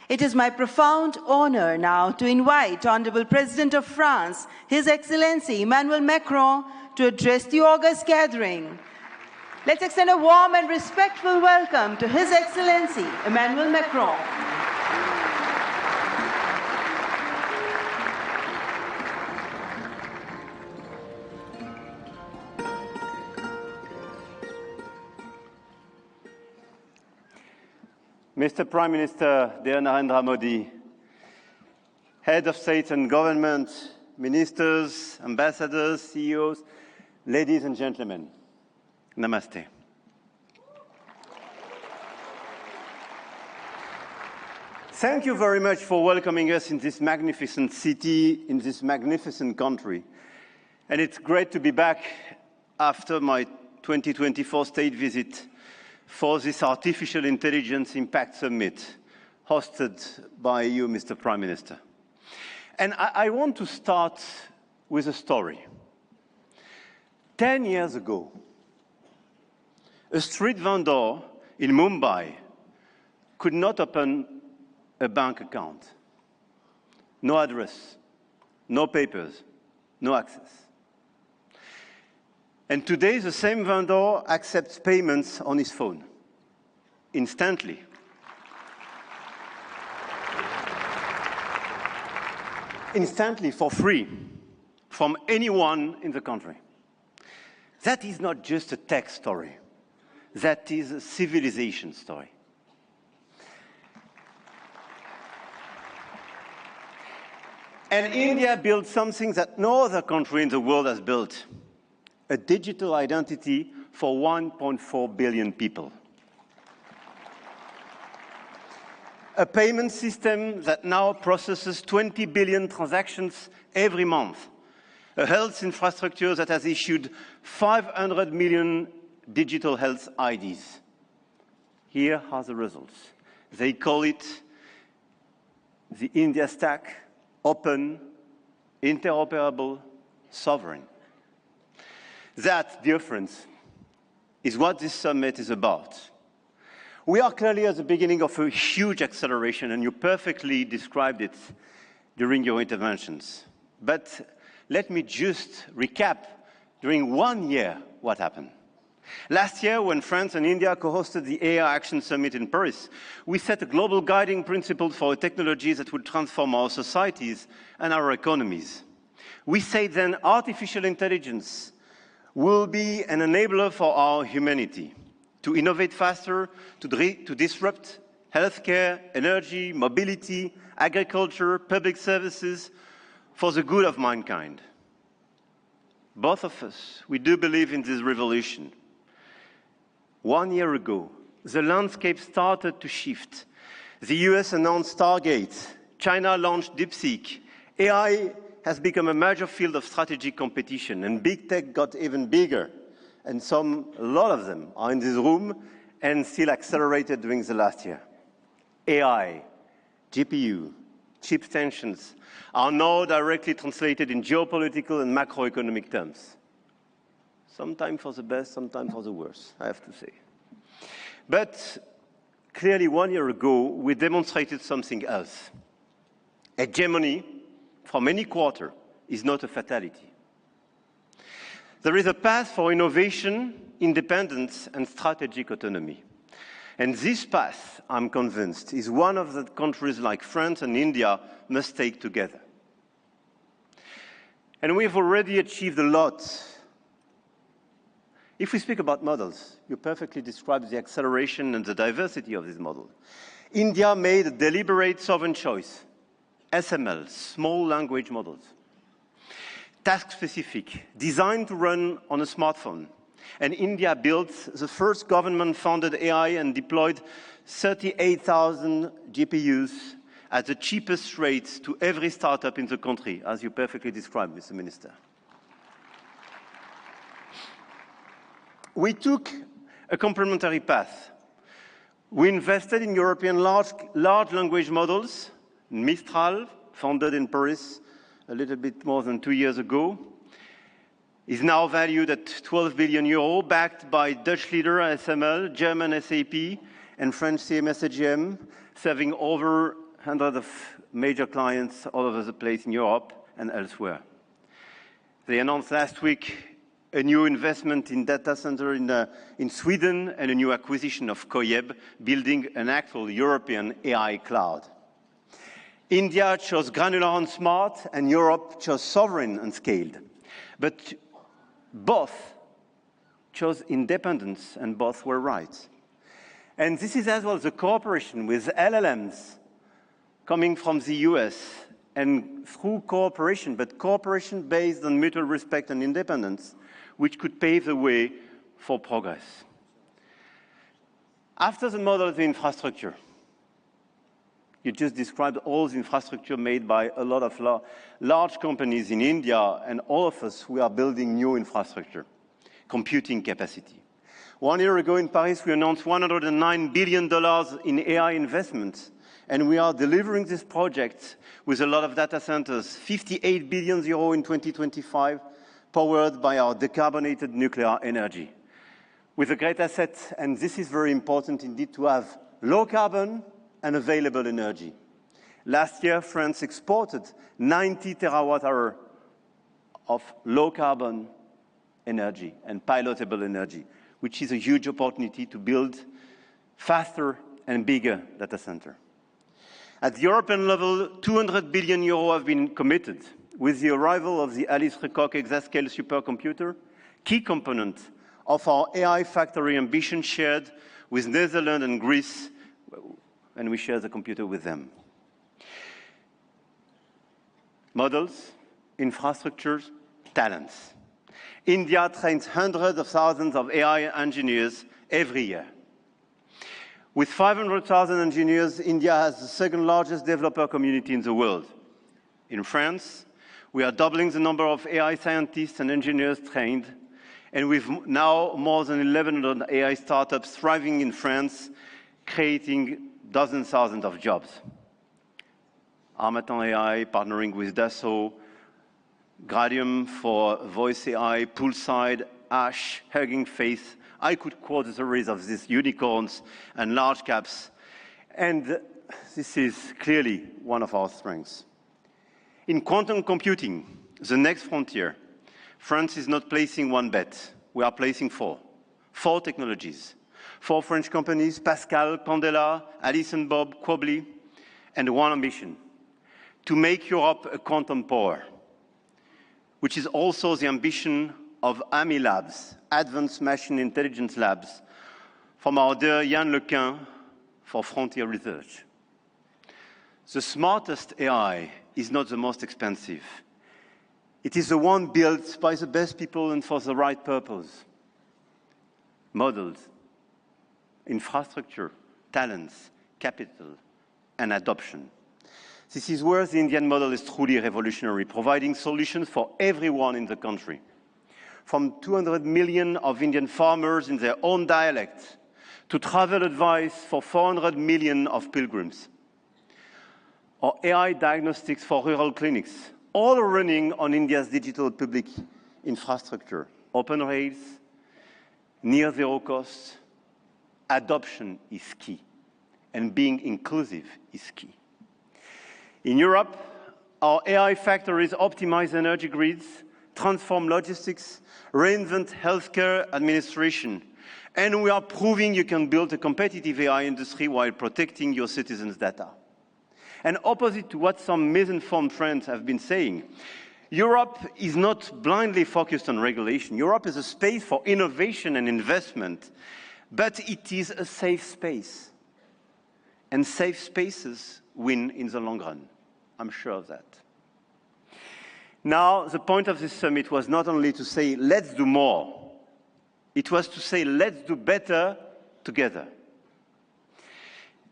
It is my profound honor now to invite Honorable President of France, His Excellency Emmanuel Macron, to address the august gathering. Let's extend a warm and respectful welcome to His Excellency Emmanuel Macron. Mr. Prime Minister, dear Narendra Modi, Head of State and Government, Ministers, Ambassadors, CEOs, ladies and gentlemen, Namaste. Thank you very much for welcoming us in this magnificent city, in this magnificent country. And it's great to be back after my 2024 state visit for this Artificial Intelligence Impact Summit hosted by you, Mr. Prime Minister. And I want to start with a story. 10 years ago, a street vendor in Mumbai could not open a bank account. No address, no papers, no access. And today, the same vendor accepts payments on his phone, instantly. Instantly, for free, from anyone in the country. That is not just a tech story. That is a civilization story. And India built something that no other country in the world has built. A digital identity for 1.4 billion people. A payment system that now processes 20 billion transactions every month. A health infrastructure that has issued 500 million digital health IDs. Here are the results. They call it the India Stack, open, interoperable, sovereign. That, dear friends, is what this summit is about. We are clearly at the beginning of a huge acceleration, and you perfectly described it during your interventions. But let me just recap during 1 year what happened. Last year, when France and India co-hosted the AI Action Summit in Paris, we set a global guiding principle for technologies that would transform our societies and our economies. We said then artificial intelligence will be an enabler for our humanity, to innovate faster, to disrupt healthcare, energy, mobility, agriculture, public services, for the good of mankind. Both of us, we do believe in this revolution. 1 year ago, the landscape started to shift. The US announced Stargate, China launched DeepSeek, AI has become a major field of strategic competition, and big tech got even bigger. And a lot of them are in this room and still accelerated during the last year. AI, GPU, chip tensions are now directly translated in geopolitical and macroeconomic terms. Sometimes for the best, sometimes for the worst, I have to say. But clearly 1 year ago, we demonstrated something else. Hegemony from any quarter is not a fatality. There is a path for innovation, independence, and strategic autonomy. And this path, I'm convinced, is one of the countries like France and India must take together. And we've already achieved a lot. If we speak about models, you perfectly described the acceleration and the diversity of this model. India made a deliberate sovereign choice. SML, small language models. Task-specific, designed to run on a smartphone. And India built the first government-funded AI and deployed 38,000 GPUs at the cheapest rates to every startup in the country, as you perfectly described, Mr. Minister. We took a complementary path. We invested in European large language models, Mistral, founded in Paris a little bit more than 2 years ago, is now valued at 12 billion euro, backed by Dutch leader ASML, German SAP, and French CMS AGM, serving over hundreds of major clients all over the place in Europe and elsewhere. They announced last week a new investment in data center in Sweden and a new acquisition of Coyeb, building an actual European AI cloud. India chose granular and smart, and Europe chose sovereign and scaled. But both chose independence, and both were right. And this is as well the cooperation with LLMs coming from the US, and through cooperation, but cooperation based on mutual respect and independence, which could pave the way for progress. After the model of the infrastructure, you just described all the infrastructure made by a lot of large companies in India, and all of us, we are building new infrastructure, computing capacity. 1 year ago in Paris, we announced $109 billion in AI investments, and we are delivering this project with a lot of data centers, 58 billion euro in 2025, powered by our decarbonated nuclear energy. With a great asset, and this is very important indeed, to have low carbon and available energy. Last year, France exported 90 terawatt-hours of low carbon energy and pilotable energy, which is a huge opportunity to build faster and bigger data center. At the European level, 200 billion euro have been committed with the arrival of the Alice Lecoq exascale supercomputer, key component of our AI factory ambition shared with Netherlands and Greece, and we share the computer with them. Models, infrastructures, talents. India trains hundreds of thousands of AI engineers every year. With 500,000 engineers, India has the second largest developer community in the world. In France, we are doubling the number of AI scientists and engineers trained, and we've now more than 1,100 AI startups thriving in France, creating dozens of thousands of jobs. Harmattan AI partnering with Dassault, Gradium for voice AI, Poolside, Ash, Hugging Face. I could quote a series of these unicorns and large caps, and this is clearly one of our strengths. In quantum computing, the next frontier, France is not placing one bet. We are placing four technologies. 4 French companies, Pascal, Candela, Alice and Bob, Quobly, and one ambition, to make Europe a quantum power, which is also the ambition of AMI Labs, Advanced Machine Intelligence Labs, from our dear Yann Lequin for Frontier Research. The smartest AI is not the most expensive. It is the one built by the best people and for the right purpose. Models, infrastructure, talents, capital, and adoption. This is where the Indian model is truly revolutionary, providing solutions for everyone in the country. From 200 million of Indian farmers in their own dialect, to travel advice for 400 million of pilgrims, or AI diagnostics for rural clinics, all running on India's digital public infrastructure. Open rails, near zero cost, adoption is key, and being inclusive is key. In Europe, our AI factories optimize energy grids, transform logistics, reinvent healthcare administration, and we are proving you can build a competitive AI industry while protecting your citizens' data. And opposite to what some misinformed friends have been saying, Europe is not blindly focused on regulation. Europe is a space for innovation and investment, but it is a safe space. And safe spaces win in the long run. I'm sure of that. Now, the point of this summit was not only to say, let's do more. It was to say, let's do better together.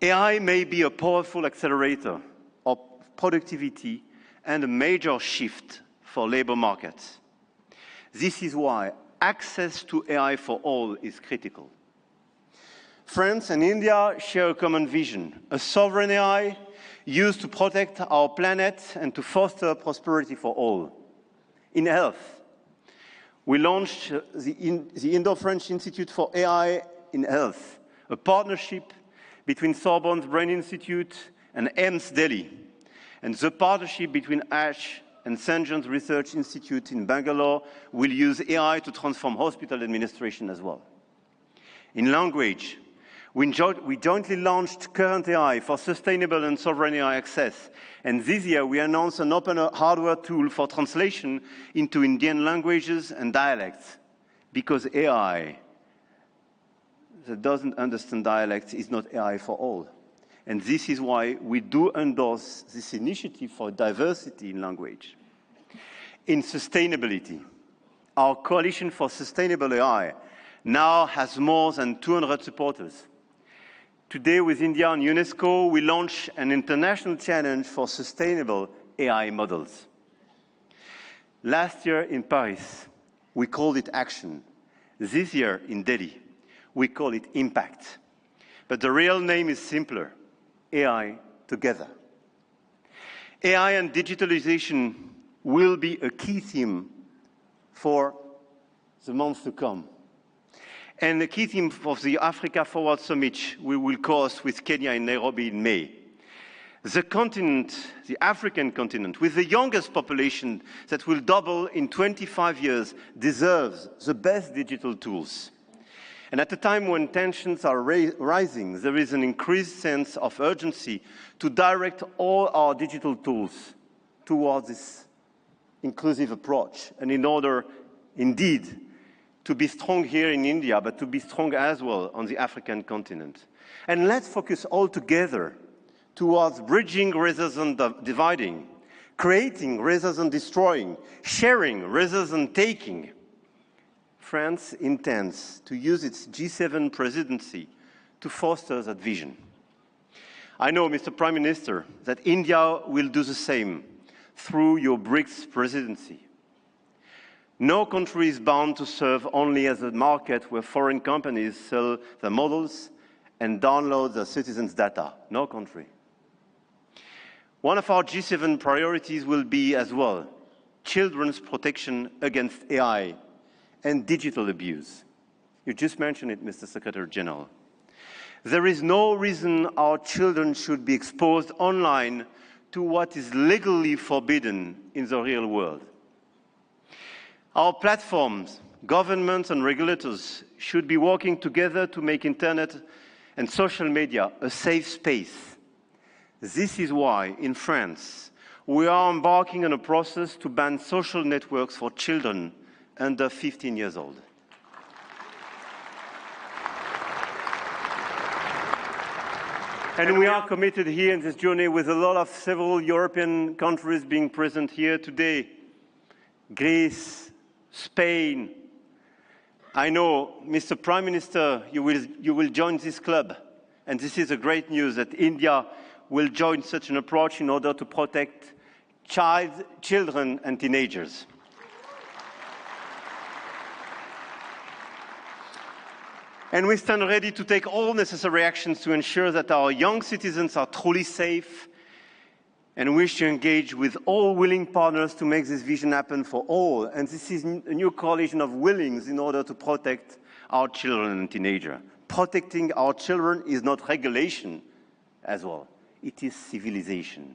AI may be a powerful accelerator of productivity and a major shift for labor markets. This is why access to AI for all is critical. France and India share a common vision, a sovereign AI used to protect our planet and to foster prosperity for all. In health, we launched the Indo-French Institute for AI in Health, a partnership between Sorbonne's Brain Institute and AIMS Delhi, and the partnership between ASH and St. John's Research Institute in Bangalore will use AI to transform hospital administration as well. In language, we jointly launched Current AI for sustainable and sovereign AI access. And this year, we announced an open hardware tool for translation into Indian languages and dialects, because AI that doesn't understand dialects is not AI for all. And this is why we do endorse this initiative for diversity in language. In sustainability, our Coalition for Sustainable AI now has more than 200 supporters. Today, with India and UNESCO, we launch an international challenge for sustainable AI models. Last year in Paris, we called it action. This year in Delhi, we call it impact. But the real name is simpler: AI together. AI and digitalization will be a key theme for the months to come. And the key theme of the Africa Forward Summit we will co-host with Kenya in Nairobi in May. The continent, the African continent, with the youngest population that will double in 25 years, deserves the best digital tools. And at a time when tensions are rising, there is an increased sense of urgency to direct all our digital tools towards this inclusive approach, and in order, indeed, to be strong here in India, but to be strong as well on the African continent. And let's focus all together towards bridging rather than dividing, creating rather than destroying, sharing rather than taking. France intends to use its G7 presidency to foster that vision. I know, Mr. Prime Minister, that India will do the same through your BRICS presidency. No country is bound to serve only as a market where foreign companies sell their models and download their citizens' data. No country. One of our G7 priorities will be as well children's protection against AI and digital abuse. You just mentioned it, Mr. Secretary General. There is no reason our children should be exposed online to what is legally forbidden in the real world. Our platforms, governments and regulators should be working together to make internet and social media a safe space. This is why, in France, we are embarking on a process to ban social networks for children under 15 years old. And we are committed here in this journey with a lot of several European countries being present here today. Greece, Spain. I know, Mr. Prime Minister, you will join this club. And this is a great news that India will join such an approach in order to protect children and teenagers. And we stand ready to take all necessary actions to ensure that our young citizens are truly safe, and wish to engage with all willing partners to make this vision happen for all. And this is a new coalition of willings in order to protect our children and teenagers. Protecting our children is not regulation as well. It is civilization.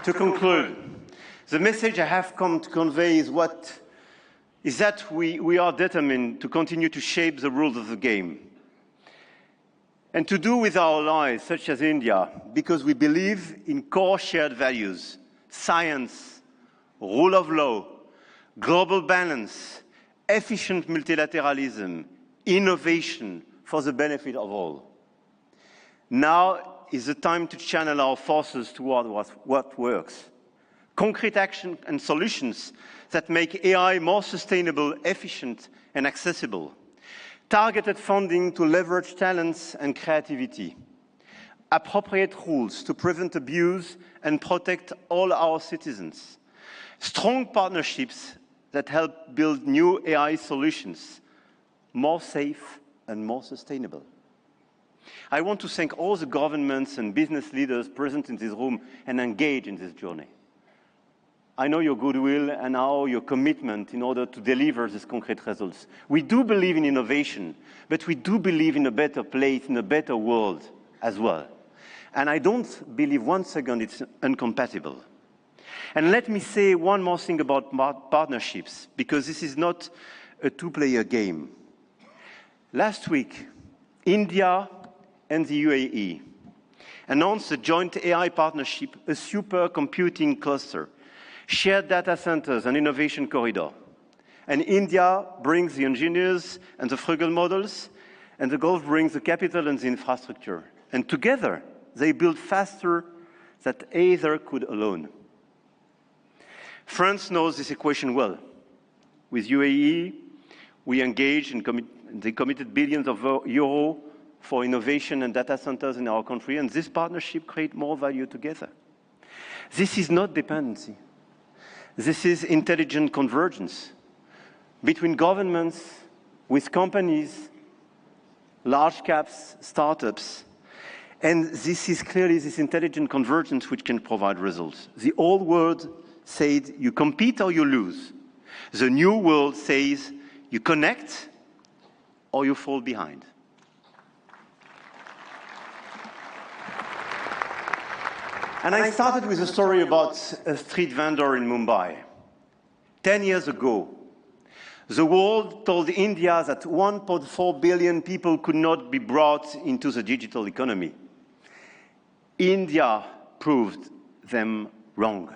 To conclude, the message I have come to convey is that we are determined to continue to shape the rules of the game. And to do with our allies, such as India, because we believe in core shared values: science, rule of law, global balance, efficient multilateralism, innovation for the benefit of all. Now is the time to channel our forces toward what works. Concrete action and solutions that make AI more sustainable, efficient, and accessible. Targeted funding to leverage talents and creativity. Appropriate rules to prevent abuse and protect all our citizens. Strong partnerships that help build new AI solutions, more safe and more sustainable. I want to thank all the governments and business leaders present in this room and engaged in this journey. I know your goodwill and now your commitment in order to deliver these concrete results. We do believe in innovation, but we do believe in a better place, in a better world as well. And I don't believe one second it's incompatible. And let me say one more thing about partnerships, because this is not a two-player game. Last week, India and the UAE announced a joint AI partnership, a supercomputing cluster, shared data centers and innovation corridor. And India brings the engineers and the frugal models, and the Gulf brings the capital and the infrastructure. And together, they build faster than either could alone. France knows this equation well. With UAE, we engaged and they committed billions of euros for innovation and data centers in our country, and this partnership creates more value together. This is not dependency. This is intelligent convergence between governments, with companies, large caps, startups, and this is clearly this intelligent convergence which can provide results. The old world said you compete or you lose. The new world says you connect or you fall behind. And I started with a story about a street vendor in Mumbai. 10 years ago, the world told India that 1.4 billion people could not be brought into the digital economy. India proved them wrong.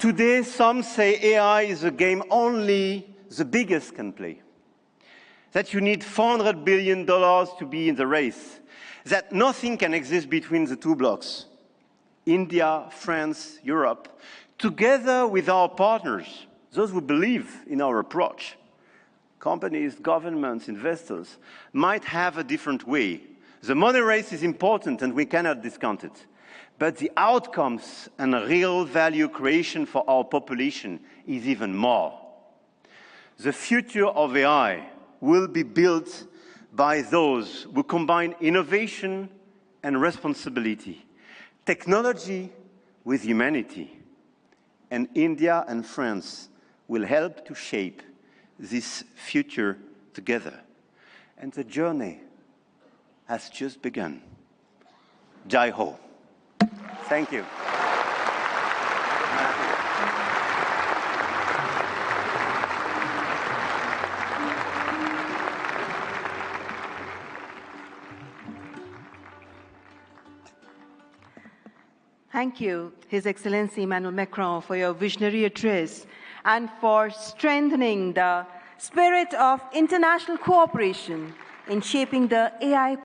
Today, some say AI is a game only the biggest can play. That you need $400 billion to be in the race. That nothing can exist between the two blocks. India, France, Europe, together with our partners, those who believe in our approach, companies, governments, investors, might have a different way. The money race is important and we cannot discount it. But the outcomes and real value creation for our population is even more. The future of AI will be built by those who combine innovation and responsibility, technology with humanity. And India and France will help to shape this future together. And the journey has just begun. Jai Ho. Thank you. Thank you, His Excellency Emmanuel Macron, for your visionary address and for strengthening the spirit of international cooperation in shaping the AI